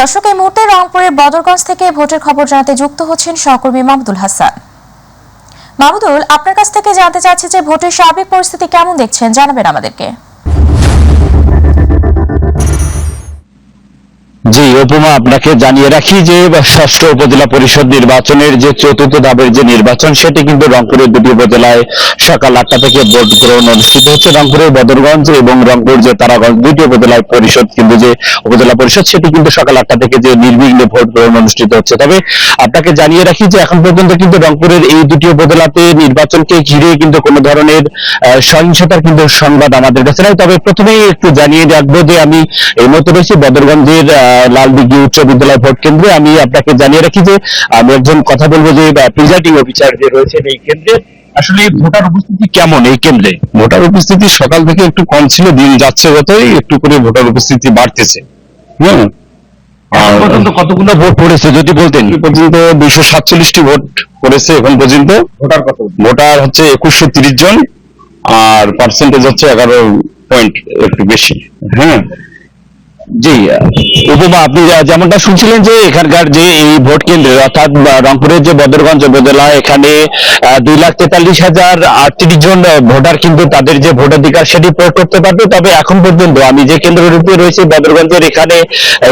দর্শক, এই মুহূর্তে রংপুরের বদরগঞ্জ থেকে ভোটের খবর জানাতে যুক্ত হচ্ছেন সহকর্মী মাহমুদুল হাসান। মাহমুদুল, আপনার কাছ থেকে জানতে চাচ্ছি যে ভোটের সার্বিক পরিস্থিতি কেমন দেখছেন, জানাবেন আমাদেরকে। জি উপমা, আপনাকে জানিয়ে রাখি যে ষষ্ঠ উপজেলা পরিষদ নির্বাচনের যে চতুর্থ ধাপের যে নির্বাচন, সেটি কিন্তু রংপুরের দুটি উপজেলায় সকাল 8টা থেকে ভোট গ্রহণ অনুষ্ঠিত হচ্ছে। রংপুরের বদরগঞ্জ এবং রংপুর যে তারাগঞ্জ দুটি উপজেলায় পরিষদ কিন্তু যে উপজেলা পরিষদ, সেটি কিন্তু সকাল 8টা থেকে যে নির্বিঘ্নে ভোট গ্রহণ অনুষ্ঠিত হচ্ছে। তবে আপনাকে জানিয়ে রাখি যে এখন পর্যন্ত কিন্তু রংপুরের এই দুটি উপজেলাতে নির্বাচনকে ঘিরে কিন্তু কোনো ধরনের সহিংসতার কিন্তু সংবাদ আমাদের কাছে নাই। তবে প্রথমেই একটু জানিয়ে রাখবো যে আমি এই মুহূর্তে রয়েছি বদরগঞ্জের লালদিঘি উচ্চ বিদ্যালয় ভোট কেন্দ্রে। আমি আপনাকে জানিয়ে রাখি যে আমি একজন কথা বলবো যে প্রিজাইডিং অফিসার যে রয়েছেন এই কেন্দ্রে। আসলে ভোটার উপস্থিতি কেমন এই কেন্দ্রে? ভোটার উপস্থিতি সকাল থেকে একটু কম ছিল, দিন যাচ্ছে যতই একটু করে ভোটার উপস্থিতি বাড়তেছে। এখন পর্যন্ত কতগুলো ভোট পড়েছে যদি বলতেন? এই পর্যন্ত 247টি ভোট পড়েছে এখন পর্যন্ত। ভোটার কত? ভোটার হচ্ছে 2130 জন, আর পার্সেন্টেজ হচ্ছে 11 পয়েন্ট একটু বেশি। জি উপমা, আপনি যেমনটা শুনছিলেন যে এখানকার যে এই ভোট কেন্দ্রে অর্থাৎ রংপুরের যে বদরগঞ্জ উপজেলা, এখানে 2,43,038 জন ভোটার কিন্তু তাদের যে ভোটাধিকার সেটি প্রয়োগ করতে পারবে। তবে এখন পর্যন্ত আমি যে কেন্দ্রটিতে রয়েছে বদরগঞ্জের, এখানে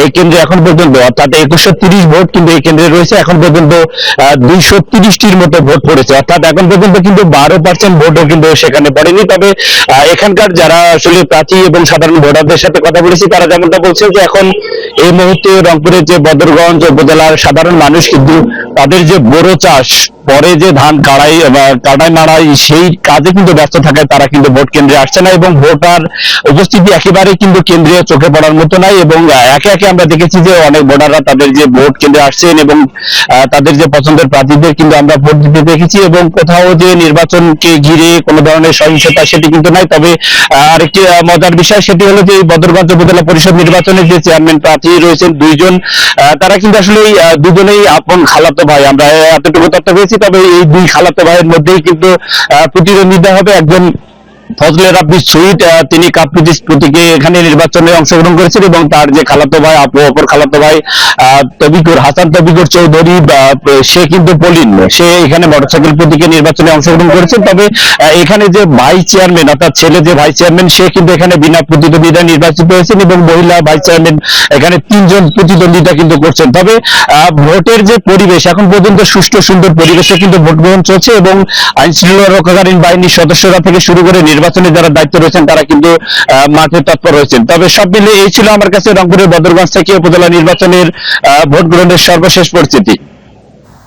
এই কেন্দ্রে এখন পর্যন্ত অর্থাৎ 2130 ভোট কিন্তু এই কেন্দ্রে রয়েছে। এখন পর্যন্ত 230টির মতো ভোট পড়েছে, অর্থাৎ এখন পর্যন্ত কিন্তু 12% ভোটও কিন্তু সেখানে পড়েনি। তবে এখানকার যারা আসলে প্রার্থী এবং সাধারণ ভোটারদের সাথে কথা বলেছি, তারা যেমনটা বলছে যে এখন এই মুহূর্তে রংপুরের যে বদরগঞ্জ উপজেলার সাধারণ মানুষ কিন্তু তাদের যে বোরো চাষ, পরে যে ধান কাড়াই মাড়াই, সেই কাজে কিন্তু ব্যস্ত থাকায় তারা কিন্তু ভোট কেন্দ্রে আসছে না এবং ভোটার উপস্থিতি একেবারে কিন্তু কেন্দ্রীয় চোখে পড়ার মতো নাই। এবং একে একে আমরা দেখেছি যে অনেক ভোটাররা তাদের যে ভোট কেন্দ্রে আসছেন এবং তাদের যে পছন্দের প্রার্থীদের কিন্তু আমরা ভোট দিতে দেখেছি এবং কোথাও যে নির্বাচনকে ঘিরে কোনো ধরনের সহিংসতা সেটি কিন্তু নাই। তবে আরেকটি মজার বিষয়, সেটি হলো যে এই বদরগঞ্জ উপজেলা পরিষদ নির্বাচনের যে চেয়ারম্যান প্রার্থী রয়েছেন দুইজন, তারা কিন্তু আসলে দুজনেই আপন খালাতো ভাই, আমরা এতটুকু তথ্য পেয়েছি। তবে এই দুই খালাতো ভাইয়ের মধ্যেই কিন্তু প্রতিদ্বন্দ্বিতা হবে। একজন ফজলে রাব্বি শহীদ, তিনি কাপ্রিজিস প্রতীকে এখানে নির্বাচনে অংশগ্রহণ করেছেন এবং তার যে খালাতো ভাই, অপর খালাতো ভাই তবিকুর হাসান তবিকুর চৌধুরী, সে কিন্তু পলিন, সে এখানে মোটরসাইকেল প্রতীকে নির্বাচনে অংশগ্রহণ করেছেন। তবে এখানে যে ভাইস চেয়ারম্যান অর্থাৎ ছেলে যে ভাইস চেয়ারম্যান, সে কিন্তু এখানে বিনা প্রতিদ্বন্দ্বিতায় নির্বাচিত হয়েছেন এবং মহিলা ভাইস চেয়ারম্যান এখানে 3 জন প্রতিদ্বন্দ্বিতা কিন্তু করছেন। তবে ভোটের যে পরিবেশ, এখন পর্যন্ত সুষ্ঠু সুন্দর পরিবেশে কিন্তু ভোট গ্রহণ চলছে এবং আইন শৃঙ্খলা রক্ষাকারী বাহিনীর সদস্যরা থেকে শুরু করে নির্বাচনে যারা দায়িত্ব রয়েছেন তারা কিন্তু মাঠে তৎপর রয়েছেন। তবে সব মিলে এই ছিল আমার কাছে রংপুরের বদরগঞ্জ থেকে উপজেলা নির্বাচনের ভোট গ্রহণের সর্বশেষ পরিস্থিতি।